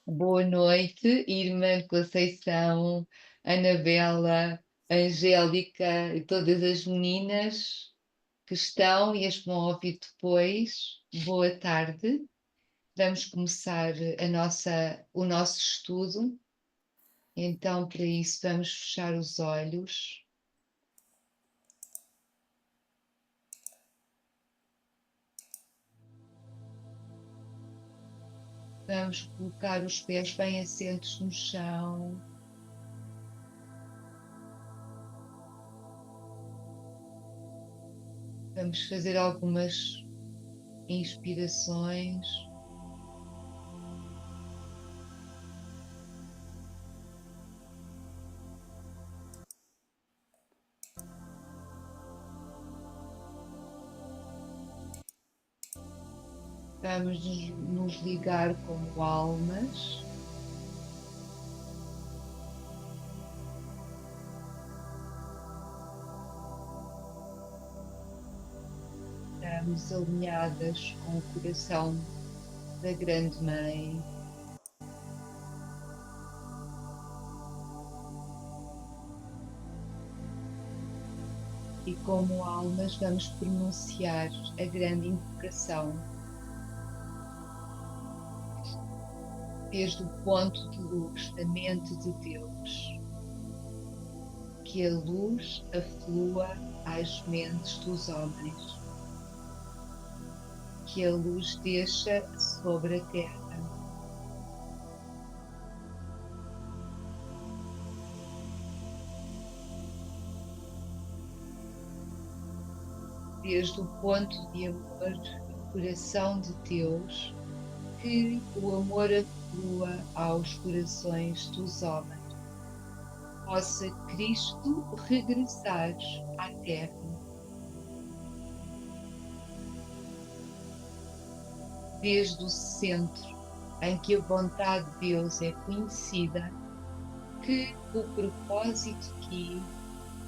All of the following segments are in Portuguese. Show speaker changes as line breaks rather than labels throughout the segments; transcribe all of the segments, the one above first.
Boa noite, irmã Conceição, Anabela, Angélica e todas as meninas que estão e as que vão ouvir depois. Boa tarde. Vamos começar o nosso estudo. Então, para isso, vamos fechar os olhos. Vamos colocar os pés bem assentos no chão. Vamos fazer algumas inspirações. Vamos nos ligar como almas. Estamos alinhadas com o coração da Grande Mãe. E como almas vamos pronunciar a grande invocação. Desde o ponto de luz da mente de Deus. Que a luz aflua às mentes dos homens. Que a luz desça sobre a terra. Desde o ponto de amor do coração de Deus, que o amor aflua aos corações dos homens. Possa Cristo regressar à terra. Desde o centro em que a vontade de Deus é conhecida, que o propósito guie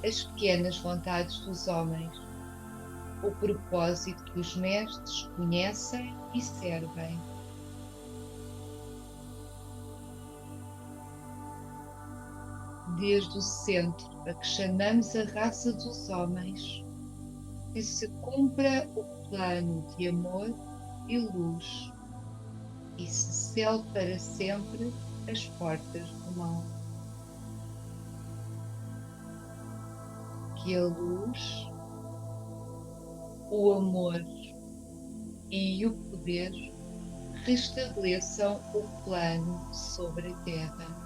as pequenas vontades dos homens, o propósito que os mestres conhecem e servem. Desde o centro a que chamamos a raça dos homens, que se cumpra o plano de amor e luz e se cele para sempre as portas do mal. Que a luz, o amor e o poder restabeleçam o plano sobre a terra.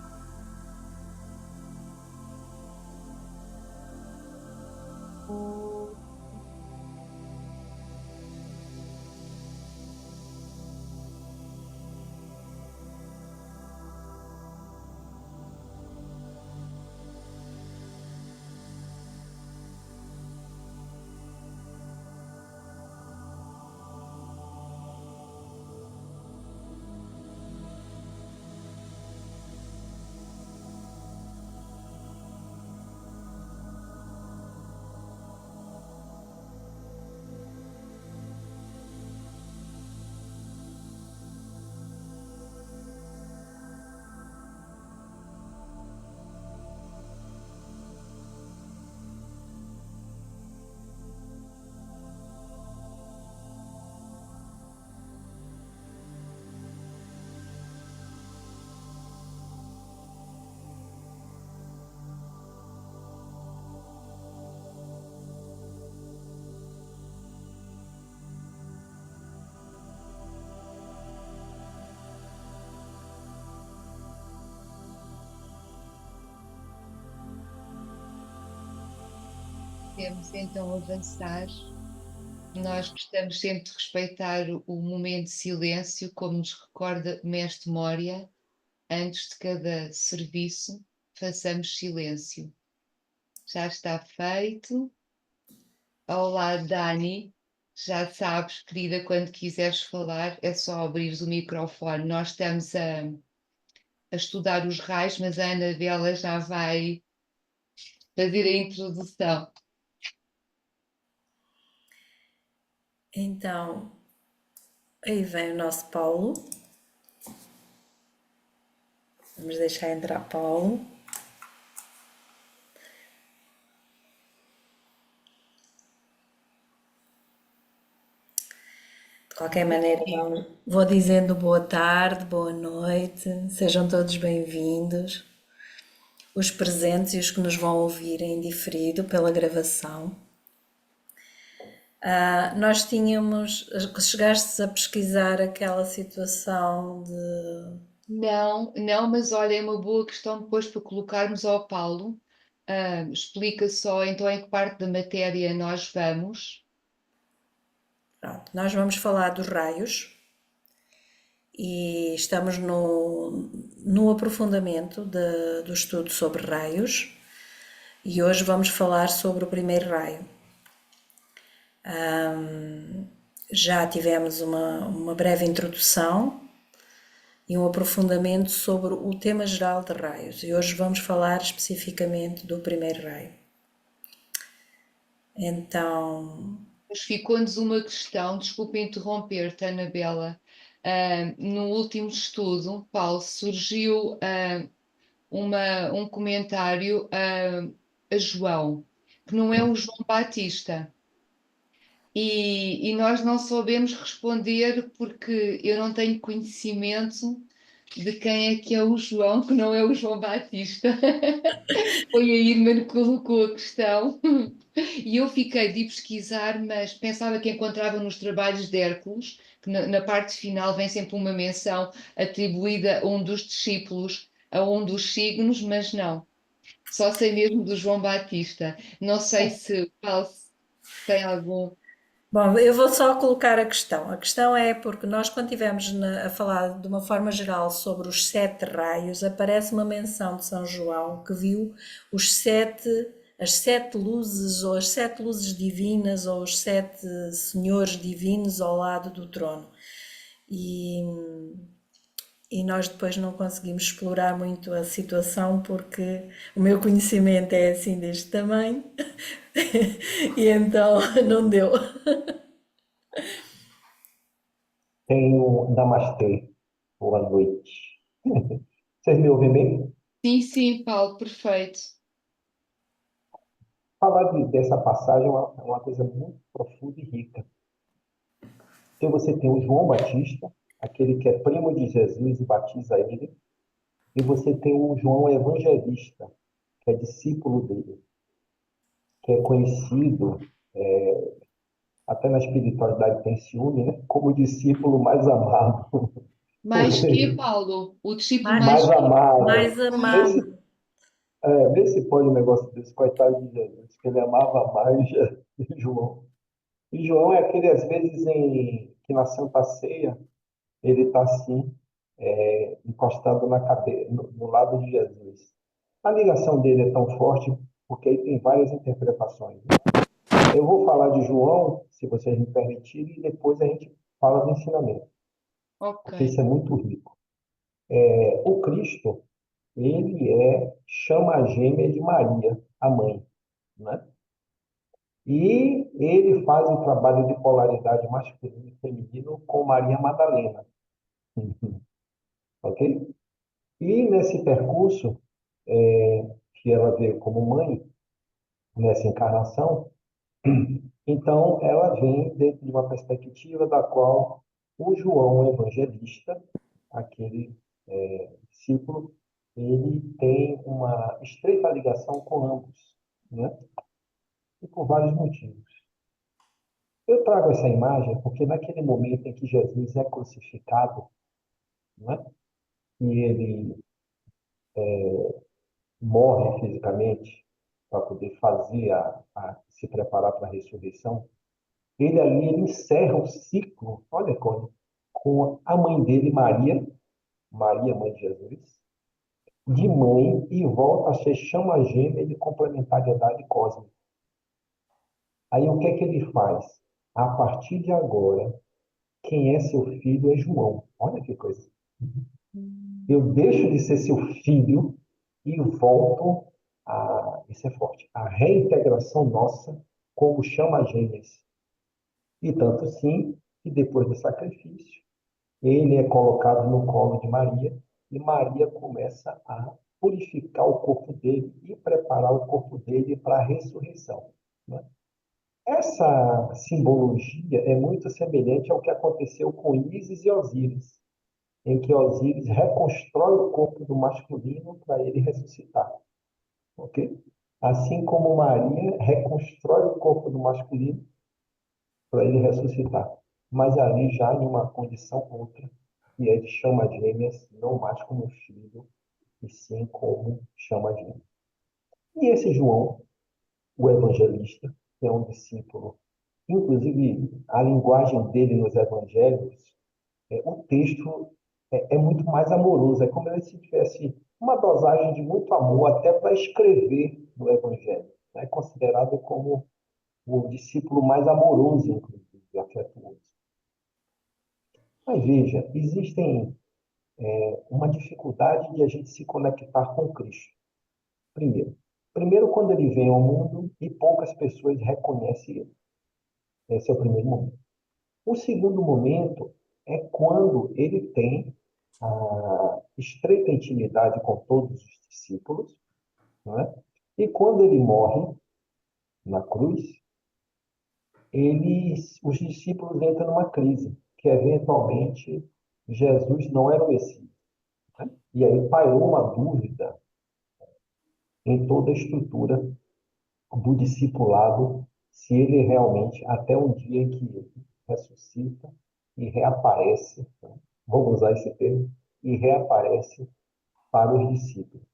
Podemos então avançar. Nós gostamos sempre de respeitar o momento de silêncio, como nos recorda Mestre Moria, antes de cada serviço, façamos silêncio. Já está feito. Olá, Dani. Já sabes, querida, quando quiseres falar, é só abrir o microfone. Nós estamos a estudar os raios, mas a Anabela já vai fazer a introdução.
Então, aí vem o nosso Paulo. Vamos deixar entrar Paulo. De qualquer maneira, vou dizendo boa tarde, boa noite, sejam todos bem-vindos. Os presentes e os que nos vão ouvir em diferido pela gravação. Nós tínhamos, chegastes a pesquisar aquela situação de.
Não, não, mas olha, é uma boa questão depois para colocarmos ao Paulo. Explica só então em que parte da matéria nós vamos.
Pronto, nós vamos falar dos raios e estamos no aprofundamento do estudo sobre raios e hoje vamos falar sobre o primeiro raio. Já tivemos uma breve introdução e um aprofundamento sobre o tema geral de raios e hoje vamos falar especificamente do primeiro raio. Então,
Mas ficou-nos uma questão, desculpa interromper-te, Anabela. No último estudo, Paulo, surgiu um comentário a João, que não é o João Batista. E nós não soubemos responder porque eu não tenho conhecimento de quem é que é o João, que não é o João Batista. Foi a Irma que colocou a questão e eu fiquei de ir pesquisar, mas pensava que encontrava nos trabalhos de Hércules, que na parte final vem sempre uma menção atribuída a um dos discípulos, a um dos signos, mas não. Só sei mesmo do João Batista. Não sei se Paulo tem algum.
bom, eu vou só colocar a questão. A questão é porque nós, quando estivermos a falar de uma forma geral sobre os sete raios, aparece uma menção de São João que viu as sete luzes, ou as sete luzes divinas, ou os sete senhores divinos ao lado do trono. E, e nós depois não conseguimos explorar muito a situação porque o meu conhecimento é assim deste tamanho e então não deu.
Tenho Namastê. Boa noite. Vocês me ouvem bem?
Sim, sim, Paulo, perfeito.
Falar dessa passagem é uma coisa muito profunda e rica. Então você tem o João Batista, aquele que é primo de Jesus e batiza ele, e você tem o João Evangelista, que é discípulo dele, que é conhecido, até na espiritualidade tem ciúme, né? Como o discípulo mais amado. Ou
Mais que,
seja,
Paulo? O discípulo
Mais,
mais
mais que?
amado.
mais
Ah,
amado.
Vê se pode um negócio desse, coitado de Jesus, que ele amava mais João. E João é aquele, às vezes, que na Santa Ceia, ele está assim, encostado na cadeira, no lado de Jesus. A ligação dele é tão forte porque aí tem várias interpretações, né? Eu vou falar de João, se vocês me permitirem, e depois a gente fala do ensinamento,
ok.
porque isso é muito rico. O Cristo, ele chama gêmea de Maria, a mãe, né? E ele faz o trabalho de polaridade masculino e feminino com Maria Madalena, ok? E nesse percurso, que ela veio como mãe, nessa encarnação, então ela vem dentro de uma perspectiva da qual o João Evangelista, aquele discípulo, ele tem uma estreita ligação com ambos, né? E por vários motivos. Eu trago essa imagem porque naquele momento em que Jesus é crucificado, né? E ele morre fisicamente para poder fazer se preparar para a ressurreição, ele encerra o ciclo, olha, Cone, com a mãe dele, Maria, Maria, mãe de Jesus, de mãe e volta a ser chama gêmea de complementariedade cósmica. Aí o que é que ele faz? A partir de agora, quem é seu filho é João. Olha que coisa. Eu deixo de ser seu filho e volto isso é forte, a reintegração nossa como chama gêmeas. E tanto sim que depois do sacrifício, ele é colocado no colo de Maria e Maria começa a purificar o corpo dele e preparar o corpo dele para a ressurreição, né? Essa simbologia é muito semelhante ao que aconteceu com Ísis e Osíris, em que Osíris reconstrói o corpo do masculino para ele ressuscitar, ok? Assim como Maria reconstrói o corpo do masculino para ele ressuscitar, mas ali já em uma condição outra, que é de chama gêmeas, não mais como filho, e sim como chama gêmeas. E esse João, o evangelista, que é um discípulo, inclusive a linguagem dele nos evangelhos, o texto é muito mais amoroso, é como se tivesse uma dosagem de muito amor até para escrever no evangelho. É considerado como o discípulo mais amoroso, inclusive, afetuoso. Mas veja, existem uma dificuldade de a gente se conectar com Cristo. Primeiro, quando ele vem ao mundo e poucas pessoas reconhecem ele. Esse é o primeiro momento. O segundo momento é quando ele tem a estreita intimidade com todos os discípulos, não é? E quando ele morre na cruz, os discípulos entram numa crise, que eventualmente Jesus não era o Messias, né? E aí pairou uma dúvida em toda a estrutura do discipulado, se ele realmente, até um dia em que ele ressuscita e reaparece, né? Vamos usar esse termo, e reaparece para os discípulos.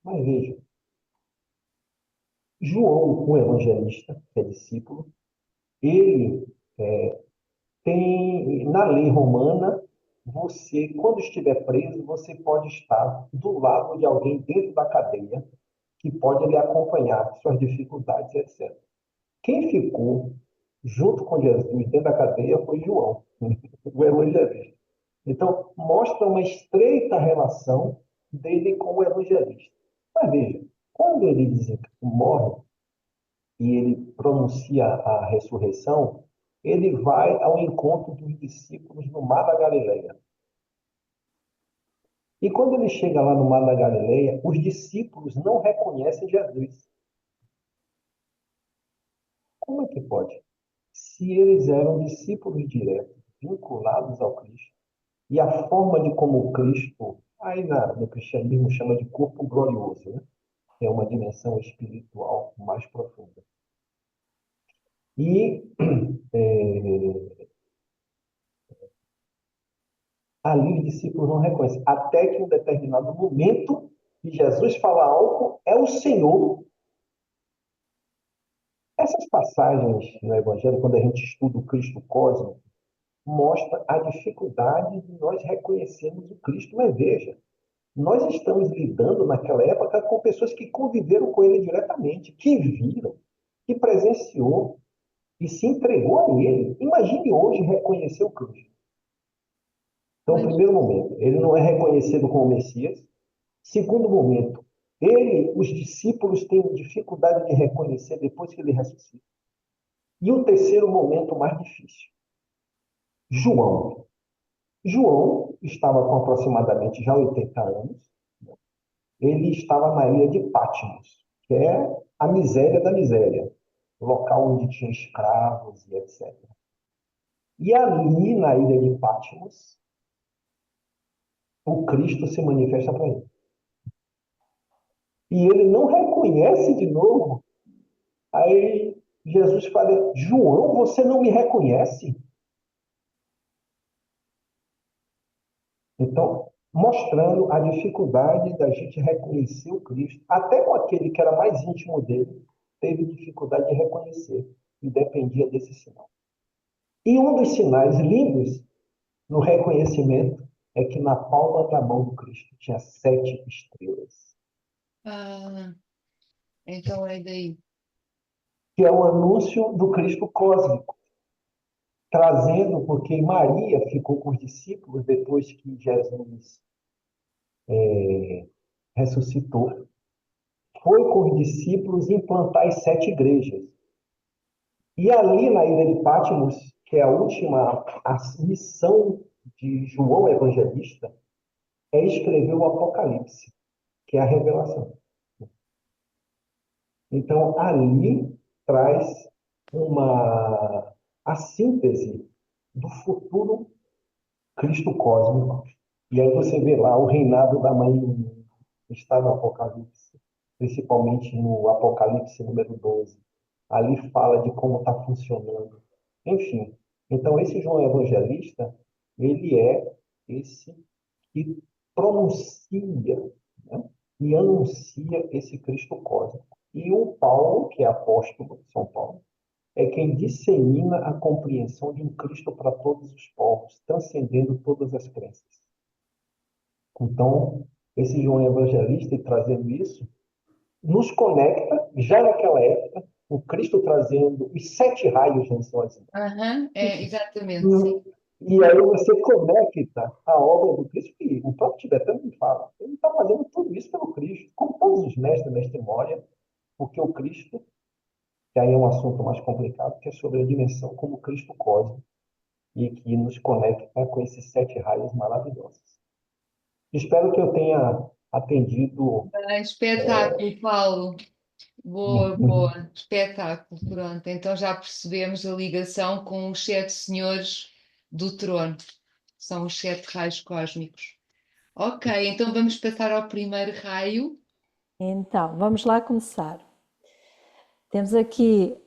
Mas veja, João, o evangelista, que é discípulo, ele tem, na lei romana, você, quando estiver preso, você pode estar do lado de alguém dentro da cadeia que pode lhe acompanhar suas dificuldades, etc. Quem ficou junto com Jesus dentro da cadeia foi João, o evangelista. Então, mostra uma estreita relação dele com o evangelista. Mas veja, quando ele morre e ele pronuncia a ressurreição, ele vai ao encontro dos discípulos no Mar da Galileia. E quando ele chega lá no Mar da Galileia, os discípulos não reconhecem Jesus. Como é que pode? Se eles eram discípulos diretos, vinculados ao Cristo, e a forma de como o Cristo, no cristianismo chama de corpo glorioso, né? É uma dimensão espiritual mais profunda. E ali os discípulos não reconhecem, até que em um determinado momento, que Jesus fala algo, é o Senhor. Essas passagens no Evangelho, quando a gente estuda o Cristo cósmico, mostra a dificuldade de nós reconhecermos o Cristo. Mas veja, nós estamos lidando naquela época com pessoas que conviveram com ele diretamente, que viram, que presenciou e se entregou a ele. Imagine hoje reconhecer o Cristo. Então,
Pois,
primeiro momento, ele não é reconhecido como Messias. Segundo momento, os discípulos têm dificuldade de reconhecer depois que ele ressuscita. E o terceiro momento mais difícil, João. João estava com aproximadamente já 80 anos. Ele estava na ilha de Patmos, que é a miséria da miséria, local onde tinha escravos e etc. E ali na ilha de Patmos, o Cristo se manifesta para ele. E ele não reconhece de novo. Aí Jesus fala: João, você não me reconhece? Então, mostrando a dificuldade da gente reconhecer o Cristo, até com aquele que era mais íntimo dele, teve dificuldade de reconhecer e dependia desse sinal. E um dos sinais lindos no reconhecimento é que na palma da mão do Cristo tinha 7 estrelas,
ah, então é daí.
que é o anúncio do Cristo cósmico, trazendo, porque Maria ficou com os discípulos depois que Jesus ressuscitou, foi com os discípulos implantar as 7 igrejas. E ali na ilha de Patmos, que é a última missão de João Evangelista, é escrever o Apocalipse, que é a revelação. Então, ali traz a síntese do futuro Cristo cósmico. E aí você vê lá o reinado da mãe do mundo, está no Apocalipse, principalmente no Apocalipse número 12. Ali fala de como está funcionando. Enfim, então esse João Evangelista, ele é esse que pronuncia, né, e anuncia esse Cristo cósmico. E o Paulo, que é apóstolo de São Paulo, é quem dissemina a compreensão de um Cristo para todos os povos, transcendendo todas as crenças. Então, esse João Evangelista, e trazendo isso, nos conecta, já naquela época, o Cristo trazendo os 7 raios na sua vida.
Exatamente, sim.
E aí você conecta a obra do Cristo, que o próprio tibetano me fala. Ele está fazendo tudo isso pelo Cristo, como todos os mestres da memória, porque o Cristo, que aí é um assunto mais complicado, que é sobre a dimensão como Cristo cósmico, e que nos conecta com esses 7 raios maravilhosos. Espero que eu tenha atendido.
Espetáculo, Paulo. Boa, boa. Espetáculo. Pronto. Então já percebemos a ligação com os 7 senhores do trono. São os 7 raios cósmicos. Ok, então vamos passar ao primeiro raio.
Então, vamos lá começar. Temos aqui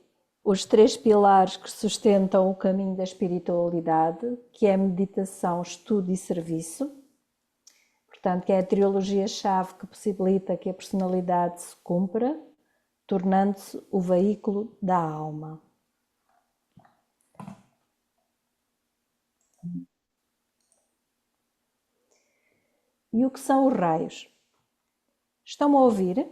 os 3 pilares que sustentam o caminho da espiritualidade, que é meditação, estudo e serviço. Portanto, que é a trilogia-chave que possibilita que a personalidade se cumpra, tornando-se o veículo da alma. E o que são os raios? Estão-me a ouvir?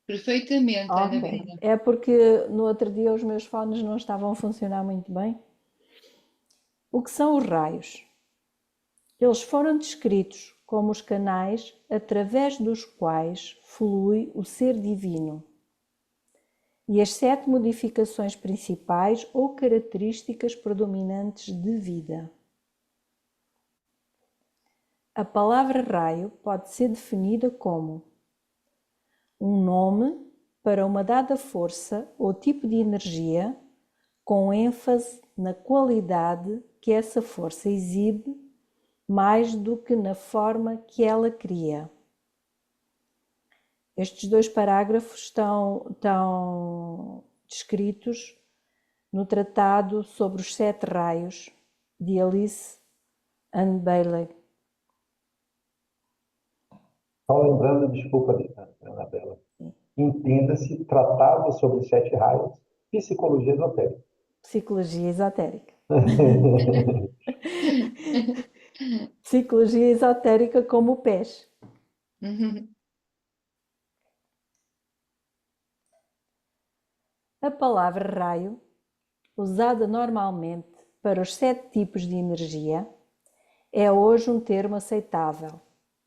Perfeitamente, Ana
Ok.
Bruna.
É porque no outro dia os meus fones não estavam a funcionar muito bem. O que são os raios? Eles foram descritos como os canais através dos quais flui o ser divino e as 7 modificações principais ou características predominantes de vida. A palavra raio pode ser definida como um nome para uma dada força ou tipo de energia, com ênfase na qualidade que essa força exibe mais do que na forma que ela cria. Estes 2 parágrafos estão descritos no Tratado sobre os 7 Raios, de Alice Ann Bailey.
Só lembrando, desculpa, Anabela, entenda-se Tratado sobre os 7 raios, psicologia esotérica.
Psicologia esotérica. Psicologia esotérica como o peixe. A palavra raio, usada normalmente para os 7 tipos de energia, é hoje um termo aceitável,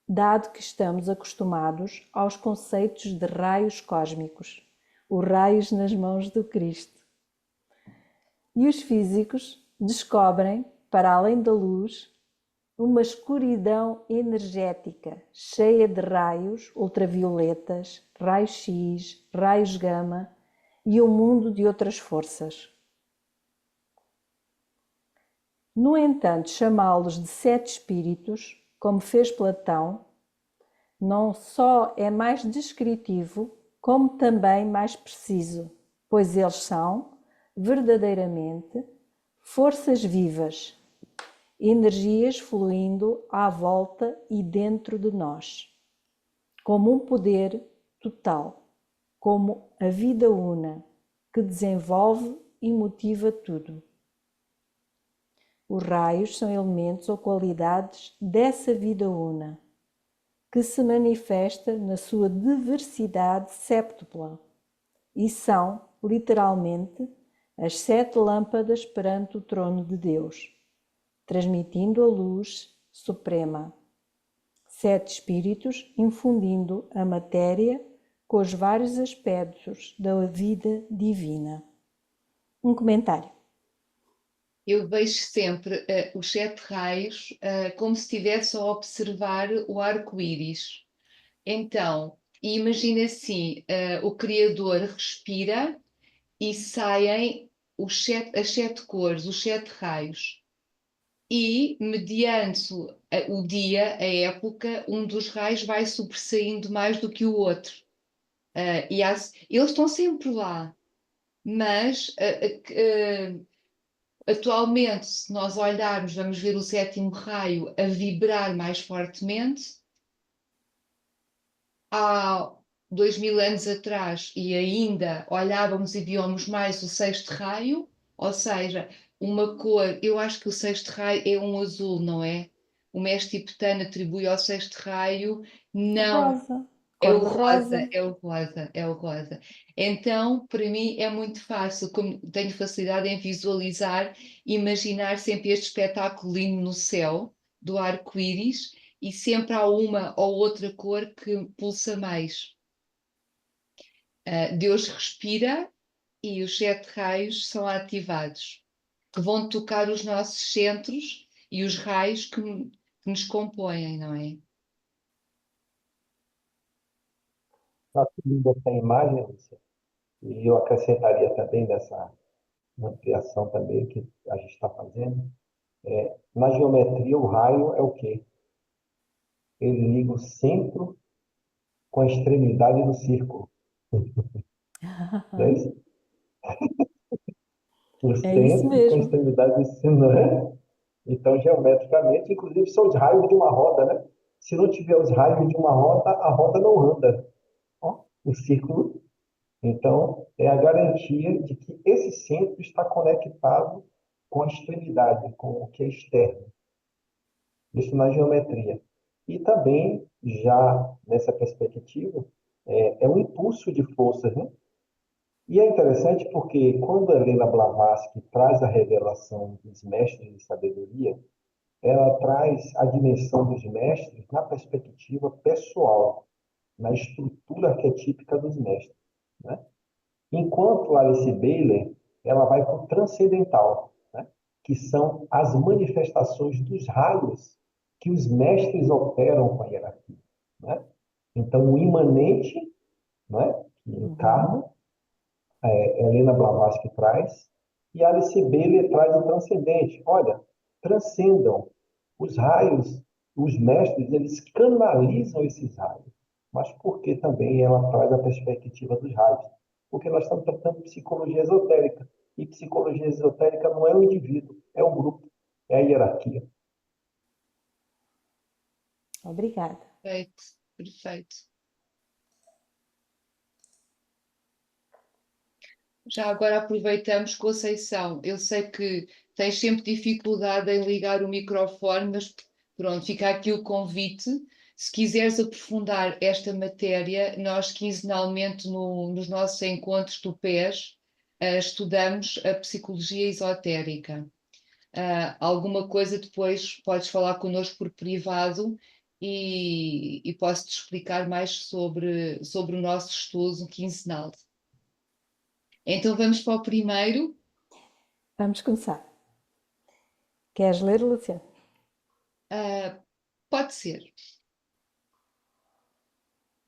dado que estamos acostumados aos conceitos de raios cósmicos, os raios nas mãos do Cristo. E os físicos descobrem, para além da luz, uma escuridão energética cheia de raios ultravioletas, raios-x, raios gama e um mundo de outras forças. No entanto, chamá-los de 7 espíritos, como fez Platão, não só é mais descritivo, como também mais preciso, pois eles são, verdadeiramente, forças vivas, energias fluindo à volta e dentro de nós, como um poder total, como a vida una, que desenvolve e motiva tudo. Os raios são elementos ou qualidades dessa vida una, que se manifesta na sua diversidade séptupla, e são, literalmente, as 7 lâmpadas perante o trono de Deus, transmitindo a luz suprema. 7 espíritos infundindo a matéria com os vários aspectos da vida divina. Um comentário.
Eu vejo sempre os sete raios como se estivesse a observar o arco-íris. Então, imagina assim, o Criador respira e saem as sete cores, os sete raios. E, mediante o dia, a época, um dos raios vai sobressaindo mais do que o outro. Eles estão sempre lá, mas atualmente, se nós olharmos, vamos ver o sétimo raio a vibrar mais fortemente. Há 2000 anos atrás e ainda olhávamos e víamos mais o sexto raio, ou seja, uma cor, eu acho que o sexto raio é um azul, não é? O mestre tibetano atribui ao sexto raio, não,
Rosa,
é
cor
o
de
rosa,
rosa.
é o rosa, é o rosa. Então, para mim é muito fácil, como tenho facilidade em visualizar, imaginar sempre este espetáculo lindo no céu do arco-íris e sempre há uma ou outra cor que pulsa mais. Deus respira e os sete raios são ativados, que vão tocar os nossos centros e os raios que nos compõem, não é?
Está linda essa imagem, Lúcia. E eu acrescentaria também dessa ampliação também que a gente está fazendo. Na geometria, o raio é o quê? Ele liga o centro com a extremidade do círculo. Não é isso? O
É isso
centro com a
mesmo.
extremidade do círculo, não é? Então, geometricamente, inclusive, são os raios de uma roda, né? Se não tiver os raios de uma roda, a roda não anda. Ó, o círculo. Então, é a garantia de que esse centro está conectado com a extremidade, com o que é externo. Isso na geometria. E também, já nessa perspectiva, é um impulso de forças, né? E é interessante porque quando a Helena Blavatsky traz a revelação dos mestres de sabedoria, ela traz a dimensão dos mestres na perspectiva pessoal, na estrutura arquetípica dos mestres, né? Enquanto Alice Bailey, ela vai para o transcendental, né? Que são as manifestações dos raios que os mestres operam com a hierarquia, né? Então, o imanente, né? Que
Uhum.
encarna, Helena Blavatsky traz, e Alice Bailey traz o transcendente. Olha, transcendam os raios, os mestres, eles canalizam esses raios. Mas por que também ela traz a perspectiva dos raios? Porque nós estamos tratando de psicologia esotérica. E psicologia esotérica não é o indivíduo, é o grupo, é a hierarquia.
Obrigada.
Perfeito, perfeito. Já agora aproveitamos, Conceição. Eu sei que tens sempre dificuldade em ligar o microfone, mas pronto, fica aqui o convite. Se quiseres aprofundar esta matéria, nós quinzenalmente nos nossos encontros do PES, estudamos a psicologia esotérica. Alguma coisa depois podes falar connosco por privado e posso-te explicar mais sobre o nosso estudo quinzenal. Então vamos para o primeiro.
Vamos começar. Queres ler, Lúcia?
Pode ser.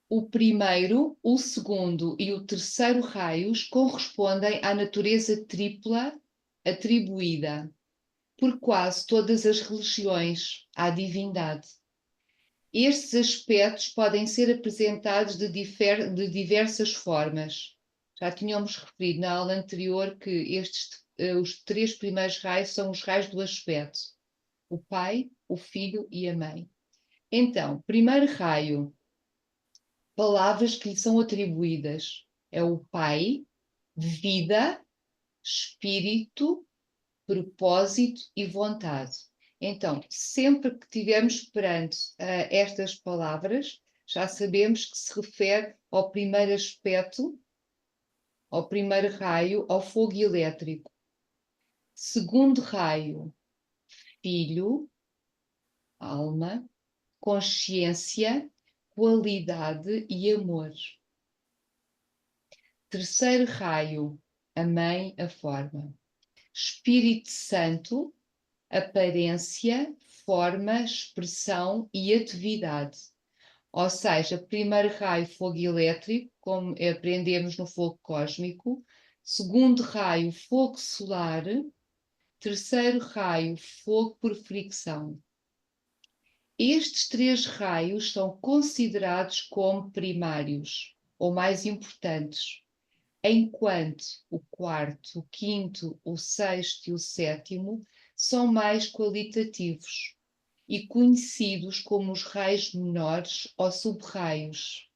O primeiro, o segundo e o terceiro raios correspondem à natureza tripla atribuída por quase todas as religiões à divindade. Estes aspectos podem ser apresentados de diversas formas. Já tínhamos referido na aula anterior que os três primeiros raios são os raios do aspecto: o pai, o filho e a mãe. Então, primeiro raio, palavras que lhe são atribuídas: é o pai, vida, espírito, propósito e vontade. Então, sempre que tivermos perante estas palavras, já sabemos que se refere ao primeiro aspecto, ao primeiro raio, ao fogo elétrico. Segundo raio, filho, alma, consciência, qualidade e amor. Terceiro raio, a mãe, a forma. Espírito Santo, aparência, forma, expressão e atividade. Ou seja, primeiro raio, fogo elétrico, como aprendemos no fogo cósmico. Segundo raio, fogo solar. Terceiro raio, fogo por fricção. Estes três raios são considerados como primários, ou mais importantes, enquanto o quarto, o quinto, o sexto e o sétimo são mais qualitativos e conhecidos como os raios menores ou sub-raios.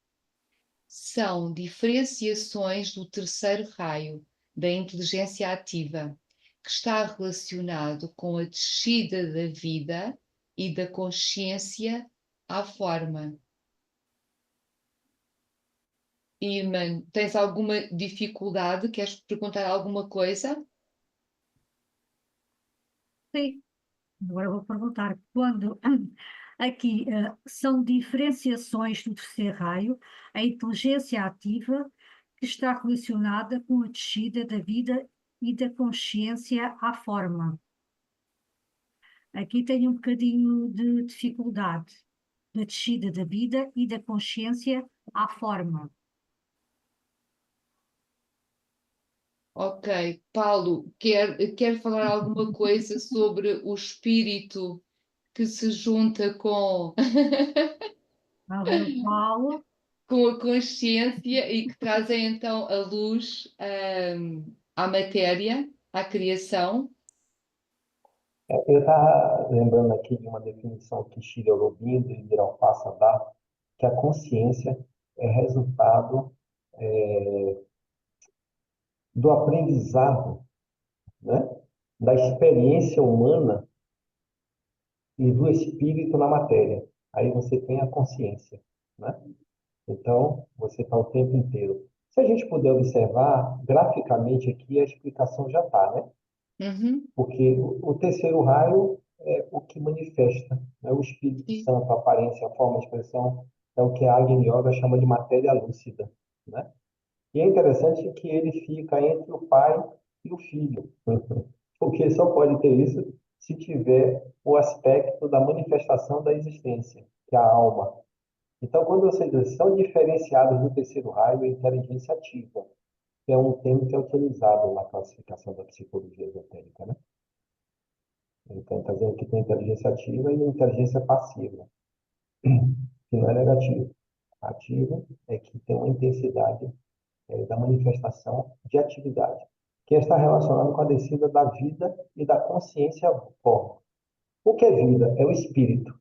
São diferenciações do terceiro raio, da inteligência ativa, que está relacionado com a descida da vida e da consciência à forma. Irmã, tens alguma dificuldade? Queres perguntar alguma coisa?
Sim, agora vou perguntar, quando aqui são diferenciações do terceiro raio, a inteligência ativa que está relacionada com a descida da vida e da consciência à forma. Aqui tenho um bocadinho de dificuldade, da descida da vida e da consciência à forma.
Ok. Paulo, quer falar alguma coisa sobre o espírito que se junta com,
A ver o Paulo.
com a consciência e que trazem então a luz, à matéria, à criação?
Eu estava lembrando aqui de uma definição que Shiri Aurobindo e Mira Alpassa dá, que a consciência é resultado do aprendizado, né, da experiência humana e do espírito na matéria. Aí você tem a consciência, né? Então, você está o tempo inteiro. Se a gente puder observar, graficamente aqui, a explicação já está, né?
Uhum,
Porque o terceiro raio é o que manifesta, né? O Espírito
sim.
Santo, a aparência, a forma, a expressão, é o que a Agni Yoga chama de matéria lúcida, né? E é interessante que ele fica entre o pai e o filho, porque só pode ter isso se tiver o aspecto da manifestação da existência, que é a alma. Então, quando vocês são diferenciados do terceiro raio, é inteligência ativa, que é um termo que é utilizado na classificação da psicologia esotérica, né? Então, está dizendo que tem inteligência ativa e inteligência passiva, que não é negativo. Ativo é que tem uma intensidade da manifestação de atividade, que está relacionado com a descida da vida e da consciência forma. O que é vida? É o espírito.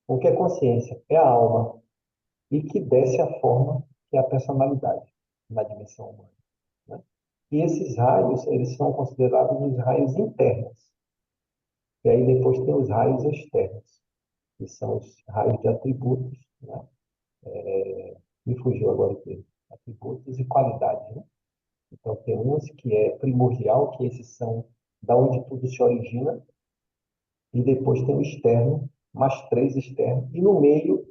O que é consciência? É a alma. E que desce a forma, que é a personalidade, na dimensão humana, né? E esses raios, eles são considerados os raios internos. E aí depois tem os raios externos, que são os raios de atributos, né? Me fugiu agora o termo. Atributos e qualidades, né? Então, tem uns que é primordial, que esses são da onde tudo se origina, e depois tem o externo, mais três externos, e no meio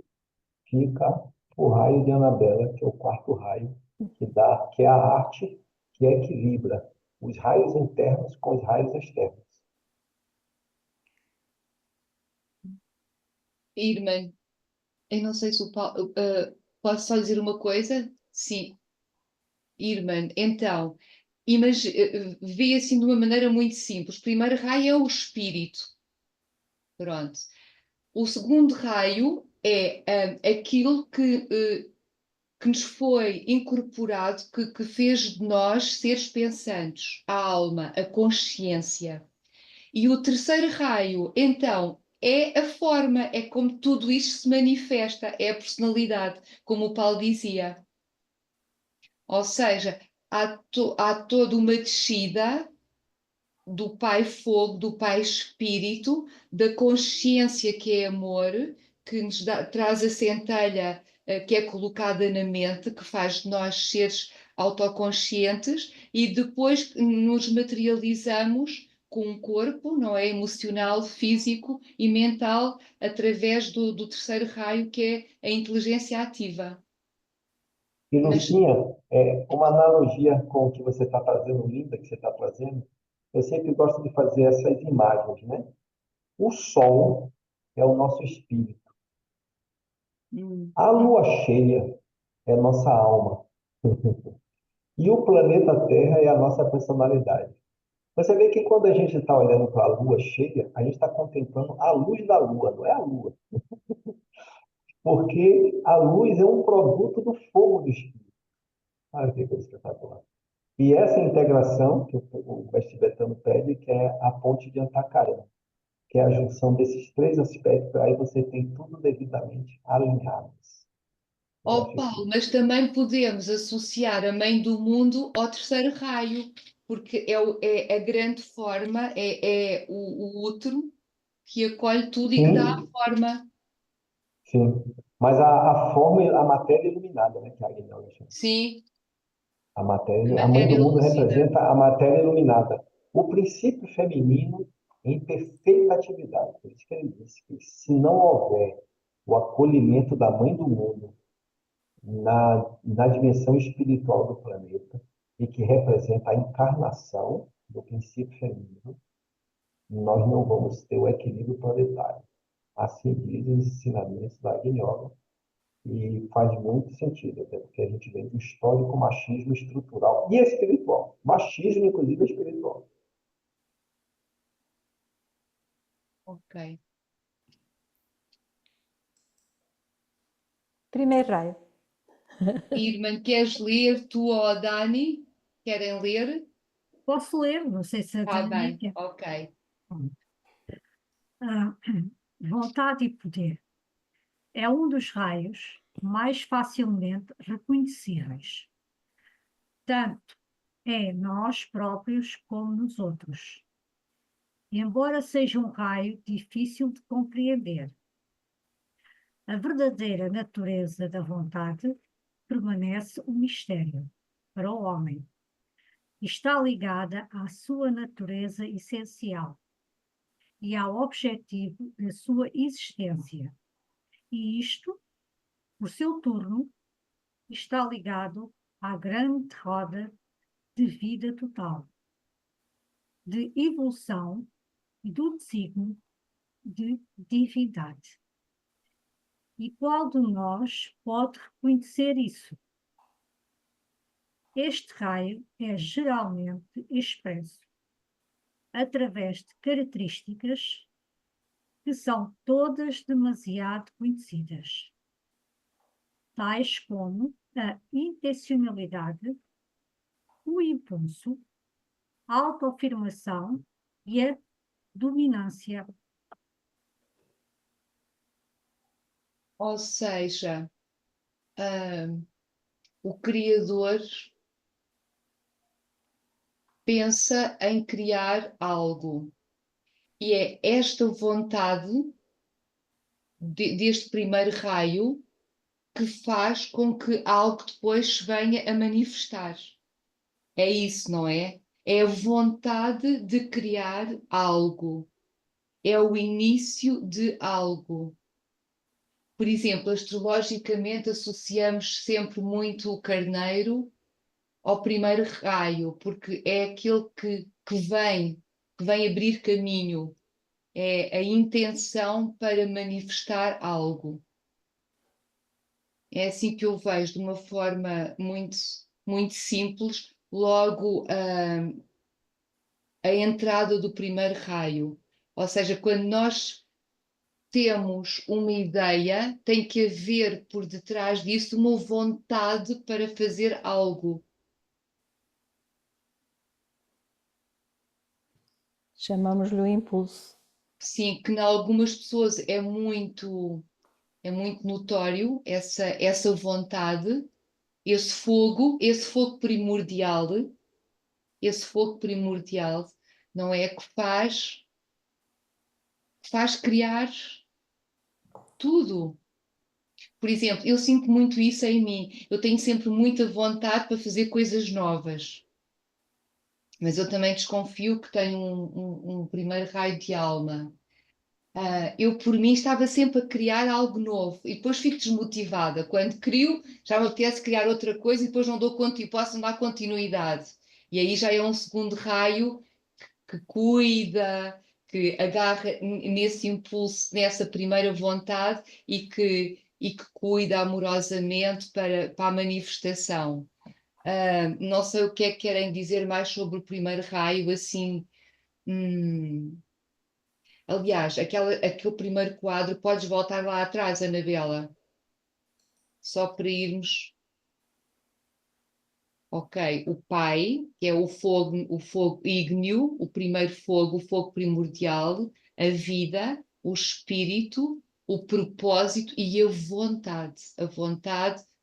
fica o raio de Anabela, que é o quarto raio, que é a arte que equilibra os raios internos com os raios externos.
Irmã, eu não sei se o Paulo. Posso só dizer uma coisa? Sim, irmã, então, vê assim de uma maneira muito simples. O primeiro raio é o espírito. Pronto. O segundo raio é aquilo que nos foi incorporado, que fez de nós seres pensantes, a alma, a consciência. E o terceiro raio, então, é a forma, é como tudo isto se manifesta, é a personalidade, como o Paulo dizia. Ou seja, há toda uma descida do Pai Fogo, do Pai Espírito, da consciência que é amor, que nos traz a centelha que é colocada na mente, que faz de nós seres autoconscientes, e depois nos materializamos com um corpo, não é? Emocional, físico e mental, através do terceiro raio, que é a inteligência ativa.
E,
Mas
Lucinha, uma analogia com o que você está trazendo, linda, que você está trazendo, Eu sempre gosto de fazer essas imagens, né? O Sol é o nosso espírito. A lua cheia é nossa alma. E o planeta Terra é a nossa personalidade. Você vê que quando a gente está olhando para a lua cheia, a gente está contemplando a luz da lua, não é a lua. Porque a luz é um produto do fogo do espírito. Ah, que coisa espetacular. E essa integração que o mestre tibetano pede, que é a ponte de Antacarana, que é a junção desses três aspectos, aí você tem tudo devidamente alinhado. Eu
Oh,
acho
Paulo,
isso.
mas também podemos associar a mãe do mundo ao terceiro raio, porque é a grande forma, é o útero que acolhe tudo e que dá a
Sim,
forma.
sim. Mas a forma, a matéria iluminada, né, que a Aguinaldo chama.
Sim,
A
a
matéria, a mãe do
matéria
mundo
lúcida.
representa a matéria iluminada. O princípio feminino em perfeita atividade. Por isso que ele disse que se não houver o acolhimento da mãe do mundo na dimensão espiritual do planeta, e que representa a encarnação do princípio feminino, nós não vamos ter o equilíbrio planetário. Assim dizem os ensinamentos da Agni Yoga, e faz muito sentido, até porque a gente vem do histórico machismo estrutural e espiritual. Machismo, inclusive, é espiritual.
Ok.
Primeiro raio.
Irmã, queres ler tu ou a Dani? Querem ler?
Posso ler, não sei se a
Está
Tânia
bem,
quer.
ok.
Ah, vontade e poder é um dos raios mais facilmente reconhecíveis, tanto em nós próprios como nos outros. Embora seja um raio difícil de compreender, a verdadeira natureza da vontade permanece um mistério para o homem. Está ligada à sua natureza essencial e ao objetivo da sua existência. E isto, por seu turno, está ligado à grande roda de vida total, de evolução e do desígnio de divindade. E qual de nós pode reconhecer isso? Este raio é geralmente expresso através de características que são todas demasiado conhecidas, tais como a intencionalidade, o impulso, a autoafirmação e a dominância.
Ou seja, o Criador pensa em criar algo. E é esta vontade deste primeiro raio que faz com que algo depois se venha a manifestar. É isso, não é? É a vontade de criar algo. É o início de algo. Por exemplo, astrologicamente associamos sempre muito o carneiro ao primeiro raio, porque é aquele que vem abrir caminho, é a intenção para manifestar algo. É assim que eu vejo, de uma forma muito simples, logo a entrada do primeiro raio. Ou seja, quando nós temos uma ideia, tem que haver por detrás disso uma vontade para fazer algo.
Chamamos-lhe o impulso.
Sim, que em algumas pessoas é muito notório essa vontade, esse fogo primordial, esse fogo primordial, não é que faz criar tudo. Por exemplo, eu sinto muito isso em mim. Eu tenho sempre muita vontade para fazer coisas novas. Mas eu também desconfio que tenho um primeiro raio de alma. Eu, por mim, estava sempre a criar algo novo e depois fico desmotivada. Quando crio, já me apetece criar outra coisa e depois não dou conta e posso não dar continuidade. E aí já é um segundo raio que cuida, que agarra nesse impulso, nessa primeira vontade e que cuida amorosamente para a manifestação. Não sei o que é que querem dizer mais sobre o primeiro raio, assim. Aliás, aquele primeiro quadro, podes voltar lá atrás, Anabela, só para irmos. Ok, o Pai, que é o fogo ígneo, o primeiro fogo, o fogo primordial, a vida, o espírito, o propósito e a vontade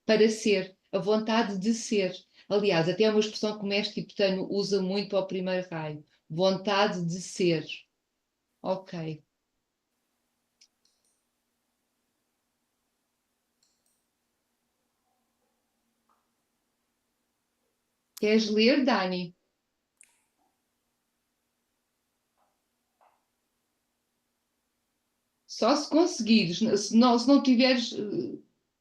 para ser, a vontade de ser. Aliás, até é uma expressão que o mestre tibetano usa muito para o primeiro raio, vontade de ser. Ok. Queres ler, Dani? Só se conseguires, se não tiveres,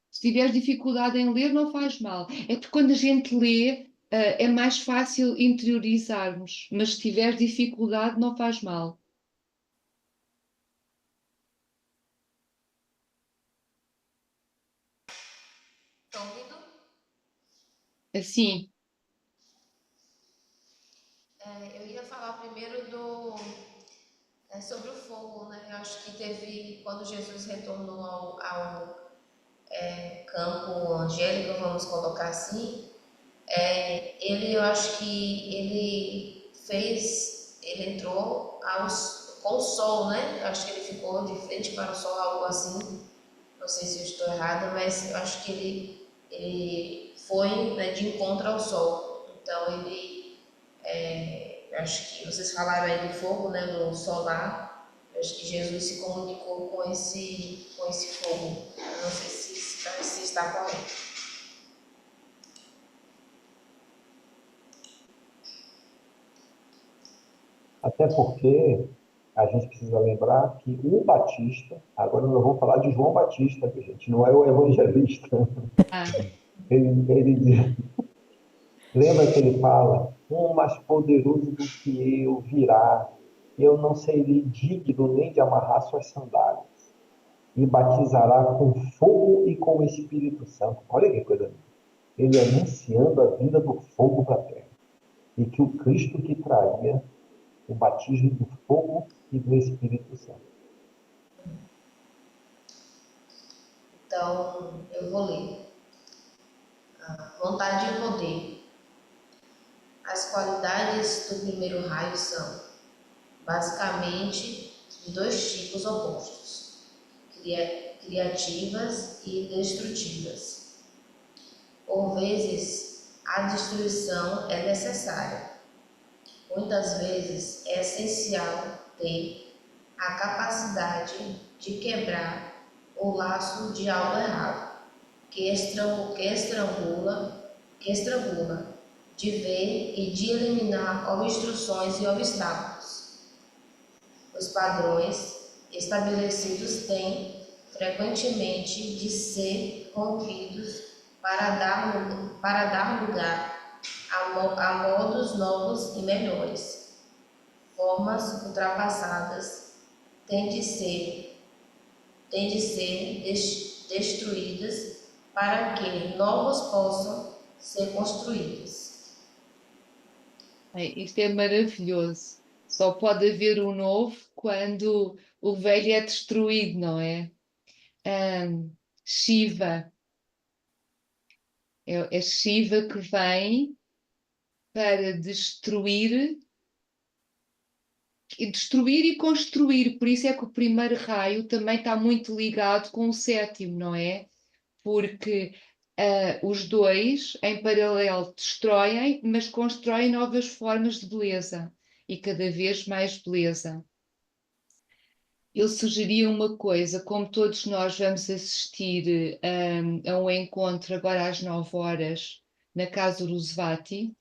se tiveres dificuldade em ler, não faz mal. É porque quando a gente lê, é mais fácil interiorizarmos, mas se tiveres dificuldade, não faz mal.
Estão ouvindo?
Assim,
Eu ia falar primeiro sobre o fogo, né? Eu acho que teve, quando Jesus retornou ao campo angélico, vamos colocar assim, eu acho que ele entrou com o sol, né? Eu acho que ele ficou de frente para o sol, algo assim. Não sei se eu estou errada, mas eu acho que ele foi, né, de encontro ao sol. Então eu acho que vocês falaram aí do fogo, né, do solar. Eu acho que Jesus se comunicou com esse fogo. Eu não sei se está correto.
Até porque a gente precisa lembrar que o Batista, agora nós vamos falar de João Batista, que a gente não é o evangelista.
ah,
Ele lembra que ele fala: um mais poderoso do que eu virá, eu não serei digno nem de amarrar suas sandálias, e batizará com fogo e com o Espírito Santo. Olha que coisa linda. Ele anunciando a vinda do fogo para a terra. E que o Cristo que traria o batismo do fogo e do Espírito Santo.
Então, eu vou ler. Vontade e poder. As qualidades do primeiro raio são, basicamente, de dois tipos opostos: criativas e destrutivas. Por vezes, a destruição é necessária. Muitas vezes, é essencial ter a capacidade de quebrar o laço de algo errado, que estrangula, de ver e de eliminar obstruções e obstáculos. Os padrões estabelecidos têm frequentemente de ser rompidos para dar lugar a modos novos e melhores. Formas ultrapassadas têm de ser destruídas para que novos possam ser construídos.
isto é maravilhoso. Só pode haver o novo quando o velho é destruído, não é? Shiva. É Shiva que vem para destruir e construir. Por isso é que o primeiro raio também está muito ligado com o sétimo, não é? Porque os dois, em paralelo, destroem, mas constroem novas formas de beleza e cada vez mais beleza. Eu sugeria uma coisa, como todos nós vamos assistir a um encontro agora às 9 horas na Casa Roosevelt,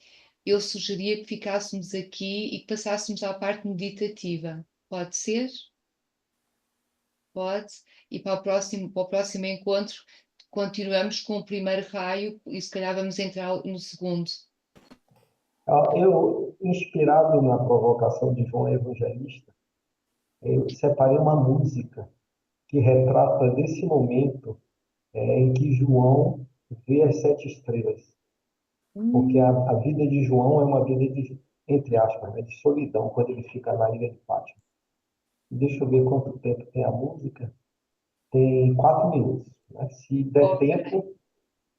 eu sugeria que ficássemos aqui e que passássemos à parte meditativa. Pode ser? Pode. E para o próximo encontro continuamos com o primeiro raio e se calhar vamos entrar no segundo.
inspirado na provocação de João Evangelista, eu separei uma música que retrata nesse momento em que João vê as 7 estrelas. Porque a vida de João é uma vida de, entre aspas, né, de solidão, quando ele fica na ilha de Fátima. Deixa eu ver quanto tempo tem a música. Tem 4 minutos. Né? Se der
Ok.
tempo,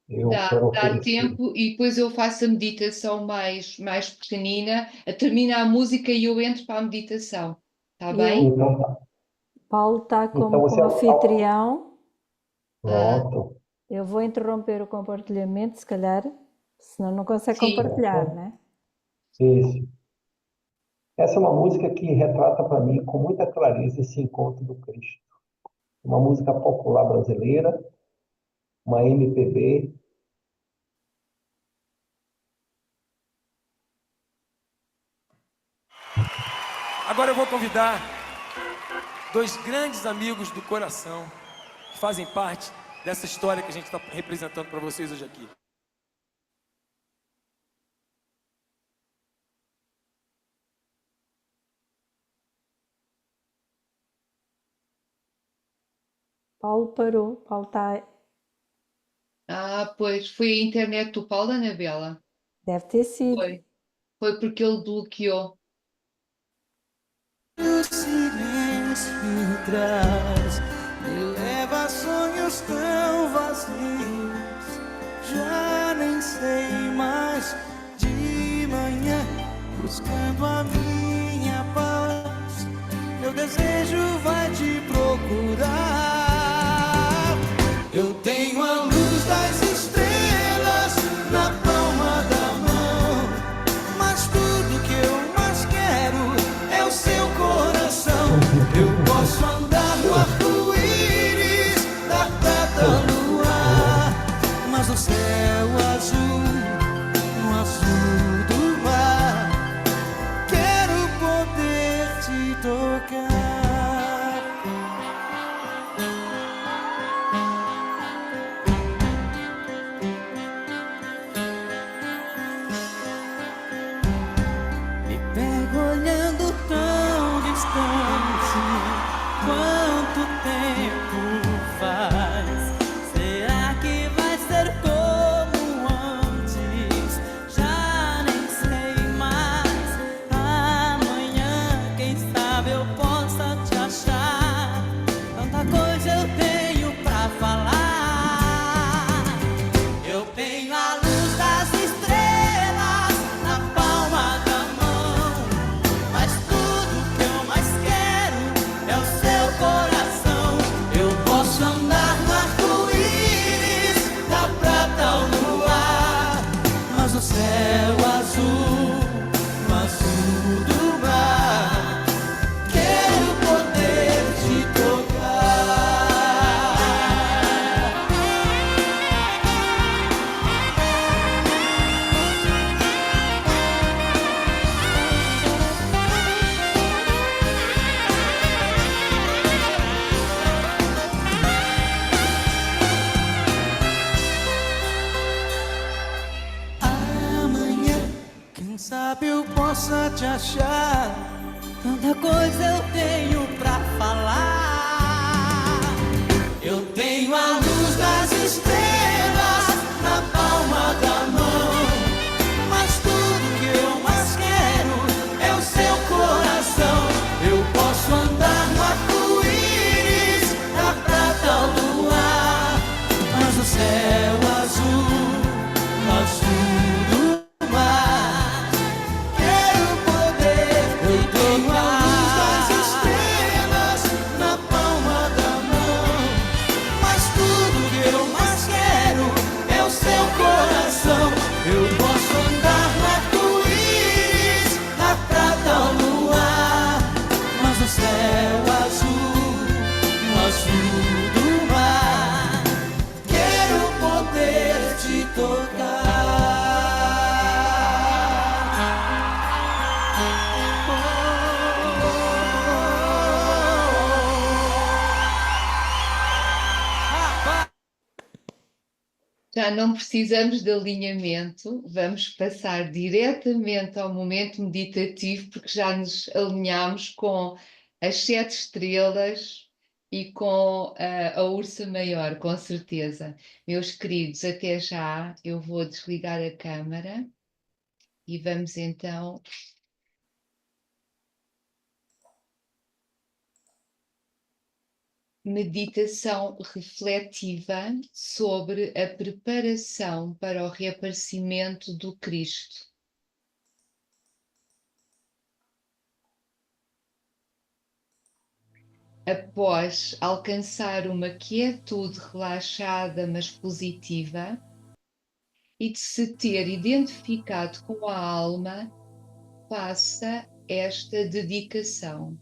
eu
Dá
quero oferecer.
tempo e depois eu faço a meditação mais pequenina, termina a música e eu entro para a meditação. Está bem?
Então tá.
Paulo está
Então
como
você
anfitrião.
Pronto.
Eu vou interromper o compartilhamento, se calhar, senão não consegue
Sim.
compartilhar, né?
Isso. Essa é uma música que retrata para mim com muita clareza esse encontro do Cristo. Uma música popular brasileira, uma MPB.
Agora eu vou convidar 2 grandes amigos do coração que fazem parte dessa história que a gente está representando para vocês hoje aqui.
Paulo parou, Paulo está.
Pois, foi a internet do Paulo, Anabela?
Deve ter sido.
Foi porque ele bloqueou.
O silêncio me traz, me leva a sonhos tão vazios. Já nem sei mais de manhã, buscando a minha paz. Meu desejo vai te procurar. Eu tenho a luz das estrelas na palma da mão, mas tudo que eu mais quero é o seu coração. Eu posso andar no arco-íris da prata ao luar, mas no céu azul, no azul do mar, quero poder te tocar. Me pego olhando tão distante. Quanto tempo faz? Será que vai ser como antes? Já nem sei mais. Amanhã, quem sabe eu possa te achar. Tanta coisa eu tenho pra falar. Eu tenho a luz das estrelas na palma da mão, mas tudo que eu mais quero é o seu coração. Eu posso andar no arco-íris da prata ao luar, mas o céu azul, no azul do mar, quero poder te tocar. Amanhã, quem sabe eu possa te achar. Tanta coisa eu tenho pra falar. Eu tenho a luz das estrelas na palma da mão, mas tudo que eu mais quero é o seu coração. Eu posso andar no arco-íris da prata ao luar, mas o céu azul, o azul do mar, quero poder. Eu tenho a luz das estrelas
Já não precisamos de alinhamento, vamos passar diretamente ao momento meditativo, porque já nos alinhamos com as 7 estrelas e com a Ursa Maior, com certeza. Meus queridos, até já, eu vou desligar a câmara e vamos então. Meditação refletiva sobre a preparação para o reaparecimento do Cristo. Após alcançar uma quietude relaxada, mas positiva, e de se ter identificado com a alma, faça esta dedicação.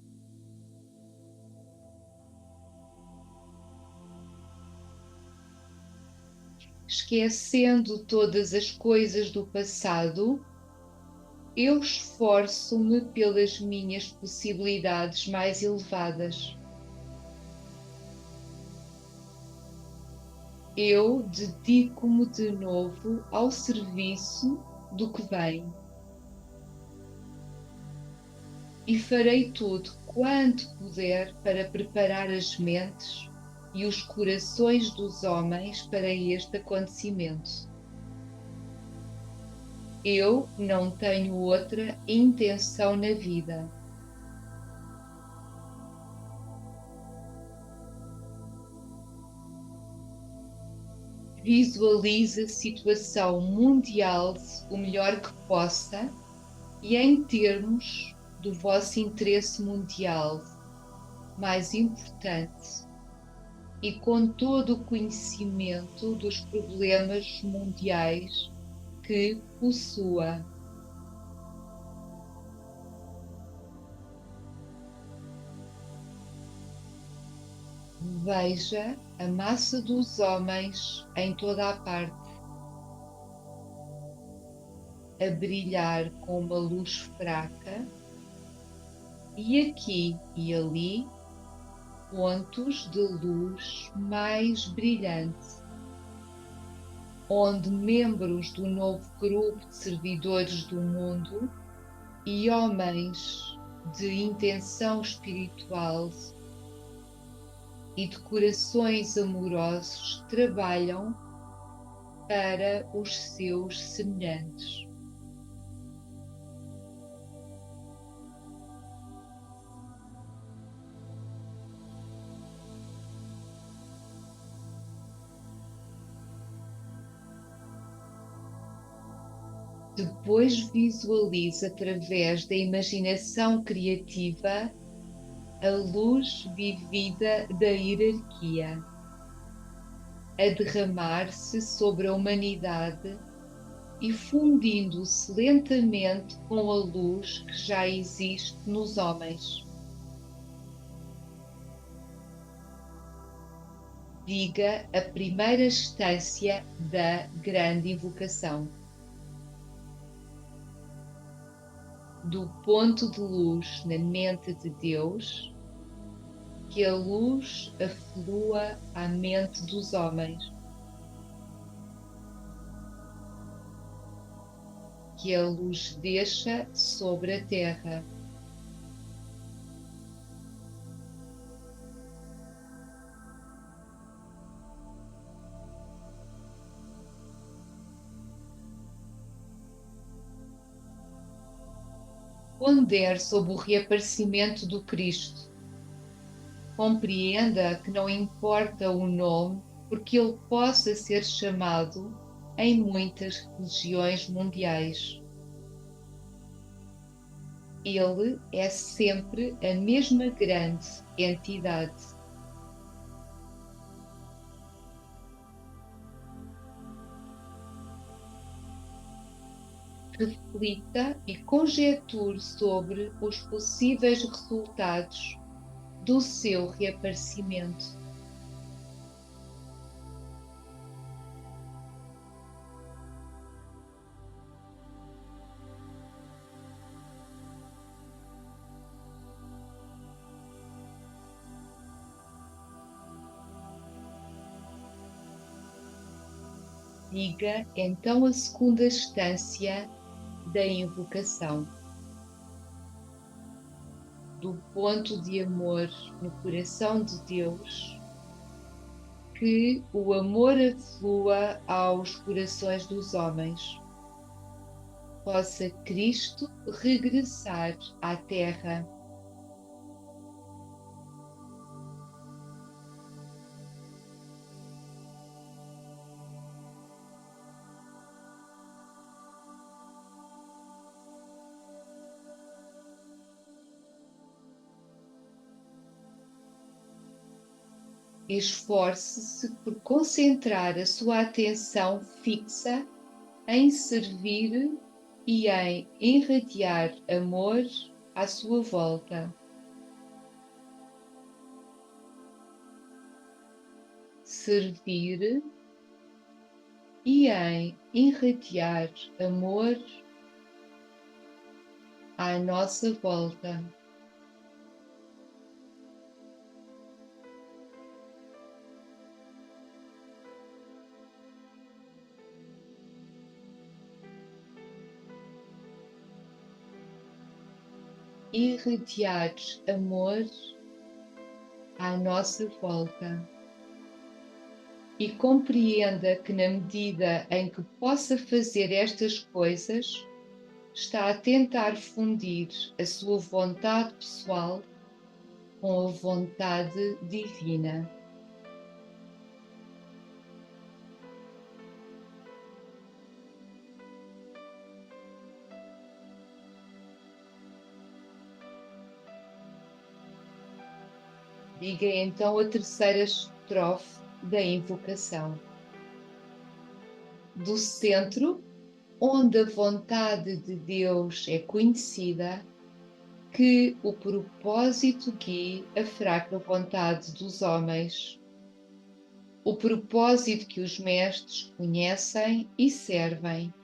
Esquecendo todas as coisas do passado, eu esforço-me pelas minhas possibilidades mais elevadas. Eu dedico-me de novo ao serviço do que vem. E farei tudo quanto puder para preparar as mentes e os corações dos homens para este acontecimento. Eu não tenho outra intenção na vida. Visualize a situação mundial o melhor que possa e em termos do vosso interesse mundial mais importante e com todo o conhecimento dos problemas mundiais que possua. Veja a massa dos homens em toda a parte, a brilhar com uma luz fraca, e aqui e ali pontos de luz mais brilhante, onde membros do novo grupo de servidores do mundo e homens de intenção espiritual e de corações amorosos trabalham para os seus semelhantes. Depois visualize através da imaginação criativa a luz vivida da hierarquia, a derramar-se sobre a humanidade e fundindo-se lentamente com a luz que já existe nos homens. Diga a primeira instância da grande invocação. Do ponto de luz na mente de Deus, que a luz aflua à mente dos homens, que a luz desça sobre a terra, ponder sobre o reaparecimento do Cristo. Compreenda que não importa o nome, porque ele possa ser chamado em muitas religiões mundiais. Ele é sempre a mesma grande entidade. Reflita e conjeture sobre os possíveis resultados do seu reaparecimento. Diga então a segunda instância da invocação. Do ponto de amor no coração de Deus, que o amor aflua aos corações dos homens. Possa Cristo regressar à Terra. Esforce-se por concentrar a sua atenção fixa em servir e em irradiar amor à sua volta. Servir e em irradiar amor à nossa volta. Irradiar amor à nossa volta. E compreenda que, na medida em que possa fazer estas coisas, está a tentar fundir a sua vontade pessoal com a vontade divina. Diga então a terceira estrofe da invocação. Do centro, onde a vontade de Deus é conhecida, que o propósito guie a fraca vontade dos homens, o propósito que os mestres conhecem e servem.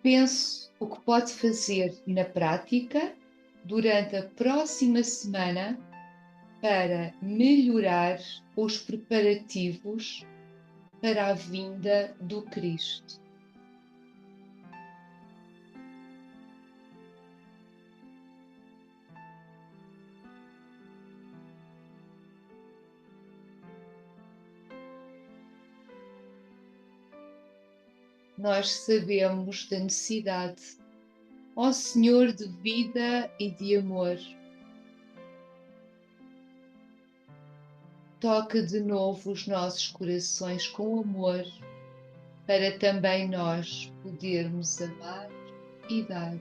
Pense o que pode fazer na prática durante a próxima semana para melhorar os preparativos para a vinda do Cristo. Nós sabemos da necessidade, ó Senhor, de vida e de amor. Toca de novo os nossos corações com amor, para também nós podermos amar e dar.